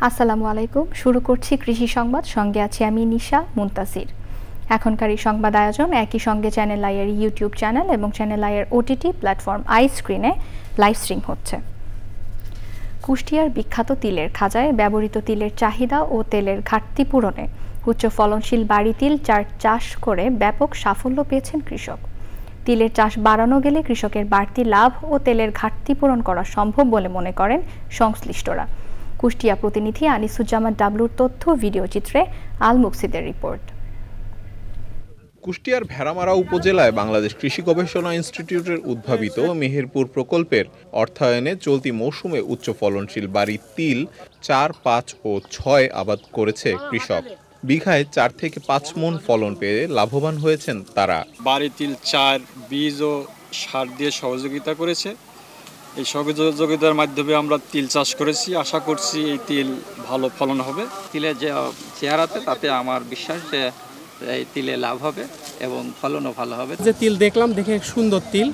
আসসালামু আলাইকুম। শুরু করছি কৃষি সংবাদ, সঙ্গে আছি আমি নিশা মুনতাসির। এখনকার এই সংবাদ আয়োজন একই সঙ্গে চ্যানেল আইয়ের ইউটিউব চ্যানেল এবং চ্যানেল আইয়ের ওটিটি প্ল্যাটফর্ম আই স্ক্রিনে লাইভ স্ট্রিম হচ্ছে। কুষ্টিয়ার বিখ্যাত তিলের খাজায় ব্যবহৃত তিলের চাহিদা ও তেলের ঘাটতি পূরণে উচ্চ ফলনশীল বাড়ি তিল চাষ করে ব্যাপক সাফল্য পেয়েছেন কৃষক। তিলের চাষ বাড়ানো গেলে কৃষকের বাড়তি লাভ ও তেলের ঘাটতি পূরণ করা সম্ভব বলে মনে করেন সংশ্লিষ্টরা। কুষ্টিয়া প্রতিনিধি আনিসুজ্জামান ডাবলুর তথ্য, ভিডিও চিত্রে আল মুকসিদের রিপোর্ট। কুষ্টিয়ার ভেড়ামারা উপজেলায় বাংলাদেশ কৃষি গবেষণা ইনস্টিটিউটের উদ্ভাবিত মেহেরপুর প্রকল্পের অর্থায়নে চলতি মৌসুমে উচ্চ ফলনশীল বাড়ি তিল 4, 5 ও 6 আবাদ করেছে কৃষক। বিঘায় 4 থেকে 5 মণ ফলন পেয়ে লাভবান হয়েছেন তারা। বাড়ি তিল 4 বীজ ও সার দিয়ে সহযোগিতা করেছে। এই সহযোগিতার মাধ্যমে আমরা তিল চাষ করেছি। আশা করছি এই তিল ভালো ফলন হবে। তিলের যে চেহারাতে তাতে আমার বিশ্বাস যে এই তিলে লাভ হবে এবং ফলনও ভালো হবে। যে তিল দেখলাম, দেখে সুন্দর তিল,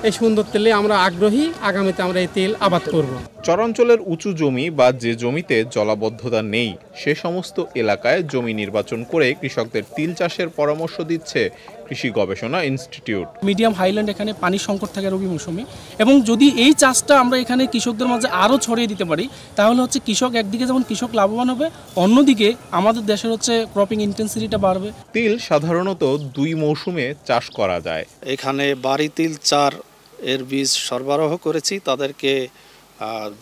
এই সুন্দর তেলে আমরা আগ্রহী, আগামীতে আমরা এই তিল আবাদ করব। চরাঞ্চলের উঁচু জমি বা যে জমিতে জলাবদ্ধতা নেই সে সমস্ত এলাকায় জমি নির্বাচন করে কৃষকদের তিল চাষের পরামর্শ দিচ্ছে কৃষি গবেষণা ইনস্টিটিউট। মিডিয়াম হাইল্যান্ড এখানে পানি সংকট থাকে রবি মৌসুমে, এবং যদি এই চাষটা আমরা এখানে কৃষকদের মাঝে আরও ছড়িয়ে দিতে পারি তাহলে হচ্ছে কৃষক একদিকে যেমন কৃষক লাভবান হবে, অন্যদিকে আমাদের দেশের হচ্ছে ক্রপিং ইন্টেন্সিটিটা বাড়বে। তিল সাধারণত 2 মৌসুমে চাষ করা যায়। এখানে বাড়ি তিল 4 এর বীজ সরবরাহ করেছি। তাদেরকে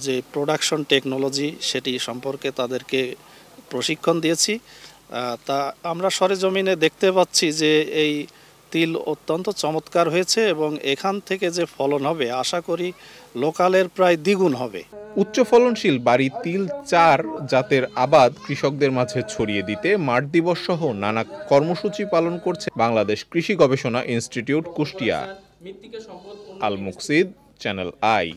যে প্রোডাকশন টেকনোলজি সেটি সম্পর্কে তাদেরকে প্রশিক্ষণ দিয়েছি। তা আমরা সরেজমিনে দেখতে পাচ্ছি যে এই তিল অত্যন্ত চমৎকার হয়েছে এবং এখান থেকে যে ফলন হবে আশা করি লোকালের প্রায় দ্বিগুণ হবে। উচ্চ ফলনশীল বাড়ি তিল 4 জাতের আবাদ কৃষকদের মাঝে ছড়িয়ে দিতে মাঠ দিবস সহ নানা কর্মসূচি পালন করছে বাংলাদেশ কৃষি গবেষণা institute Kushtia. Al মুকসিদ, channel I.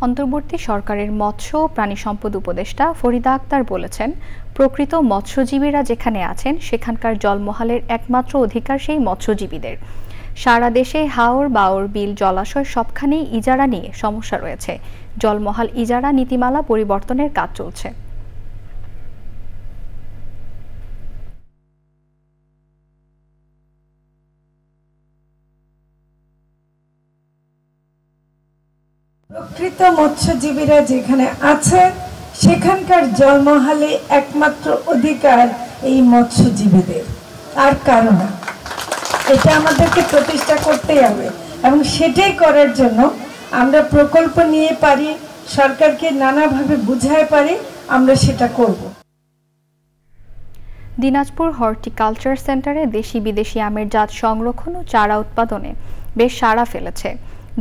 অন্তর্বর্তী সরকারের মৎস্য ও প্রাণী সম্পদ উপদেষ্টা ফরিদা আক্তার বলেছেন, প্রকৃত মৎস্যজীবীরা যেখানে আছেন সেখানকার জলমহালের একমাত্র অধিকার সেই মৎস্যজীবীদের। সারা দেশে হাওর, বাওর, বিল, জলাশয় সবখানেই ইজারা নিয়ে সমস্যা রয়েছে। জলমহাল ইজারা নীতিমালা পরিবর্তনের কাজ চলছে। প্রকৃত মৎস্যজীবীরা যেখানে আছে সেখানকার জলমহালে একমাত্র অধিকার এই মৎস্যজীবীদের, আর কারণ না। এটা আমাদেরকে প্রতিষ্ঠা করতেই হবে এবং সেটাই করার জন্য আমরা প্রকল্প নিয়ে পারি, সরকারকে নানাভাবে বুঝায় পারি, আমরা সেটা করব। দিনাজপুর হর্টিকালচার সেন্টারে দেশি বিদেশি আমের জাত সংরক্ষণ ও চারা উৎপাদনে বেশ সাড়া ফেলেছে।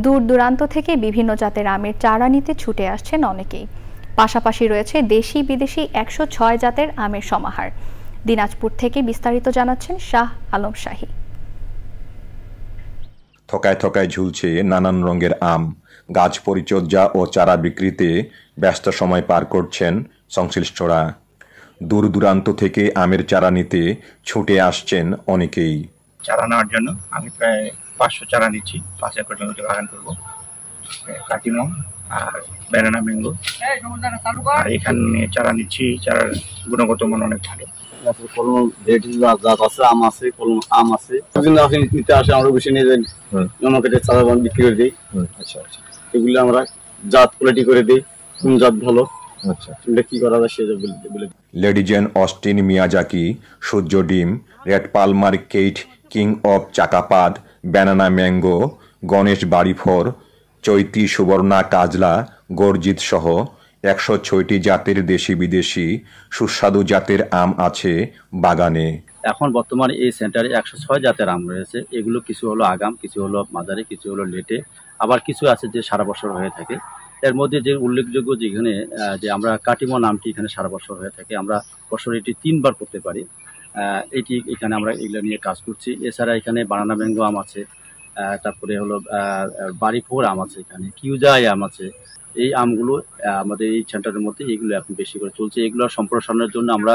দূর দূরান্ত থেকে বিভিন্ন জাতের আমের চারা নিতে ছুটে আসছেন অনেকেই। পাশাপাশি রয়েছে দেশি বিদেশি 106 জাতের আমের সমাহার। দিনাজপুর থেকে বিস্তারিত জানাচ্ছেন শাহ আলম শাহী। থকায় থকায় ঝুলছে নানান রঙের আম। গাছ পরিচর্যা ও চারা বিক্রিতে ব্যস্ত সময় পার করছেন সংশ্লিষ্টরা। দূর দূরান্ত থেকে আমের চারা নিতে ছুটে আসছেন অনেকেই। চারা নেওয়ার জন্য আমি প্রায় 500 চারা নিচ্ছি। 5 একর জমিতে বাগান করবো। কাটিমন আর ব্যানানা ম্যাঙ্গো, আর এখানে চারা নিচ্ছি। চারার গুণগত মান অনেক ভালো। আম আছে, আম আছে, নিতে আসে, আমরা বেশি নিয়ে যাই, জনকেটে চারা বিক্রি করে দিই। আচ্ছা আচ্ছা, এগুলো আমরা জাত কোয়ালিটি করে দিই, কোন জাত ভালো, আচ্ছা কি করা যায় সেটা বলে। লেডিজেন অস্টিন মিয়াজাকি, সূর্য ডিম, red Palmer Keitt, king of Chakkapat, banana mango, Ganesh বাড়িফোর, চৈতি সুবর্ণা কাজলা, গর্জিত সহ 106টি জাতের দেশি বিদেশি সুস্বাদু জাতের আম আছে বাগানে। এখন বর্তমানে এই সেন্টারে 106 জাতের আম রয়েছে। এগুলো কিছু হলো আগাম, কিছু হলো মাঝারি, কিছু হলো লেটে, আবার কিছু আছে যে সারা বছর হয়ে থাকে। এর মধ্যে যে উল্লেখযোগ্য যেখানে যে আমরা কাটিমন আমটি এখানে সারা বছর হয়ে থাকে, আমরা বছর এটি 3 বার করতে পারি। এটি এখানে আমরা এগুলো নিয়ে কাজ করছি। এছাড়া এখানে বানানা ম্যাঙ্গো আম আছে, তারপরে হলো বাড়িফোর আম আছে, এখানে কিউজাই আম আছে। এই আমগুলো আমাদের এই সেন্টারের মধ্যে এগুলো এখন বেশি করে চলছে। এগুলো সম্প্রসারণের জন্য আমরা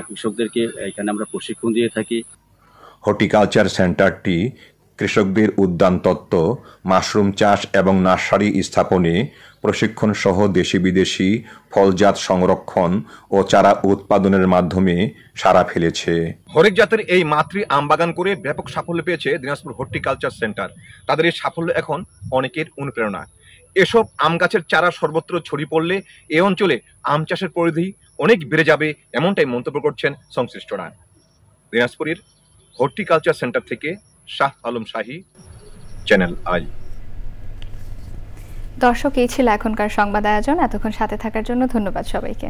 কৃষকদেরকে এখানে আমরা প্রশিক্ষণ দিয়ে থাকি। হর্টিকালচার সেন্টারটি কৃষকদের উদ্যান তত্ত্ব, মাশরুম চাষ এবং নার্সারি স্থাপনে প্রশিক্ষণ সহ দেশি বিদেশি ফলজাত সংরক্ষণ ও চারা উৎপাদনের মাধ্যমে সাড়া ফেলেছে। হরেক জাতের এই মাতৃ আম বাগান করে ব্যাপক সাফল্য পেয়েছে দিনাজপুর হর্টিকালচার সেন্টার। তাদের এই সাফল্য এখন অনেকের অনুপ্রেরণা। এসব আম গাছের চারা সর্বত্র ছড়িয়ে পড়লে এ অঞ্চলে আম চাষের পরিধি অনেক বেড়ে যাবে, এমনটাই মন্তব্য করছেন সংশ্লিষ্টরা। দিনাজপুরের হর্টিকালচার সেন্টার থেকে শাহ আলম শাহী, চ্যানেল আই। দর্শক, এই ছিল এখনকার সংবাদ আয়োজন। এতক্ষণ সাথে থাকার জন্য ধন্যবাদ সবাইকে।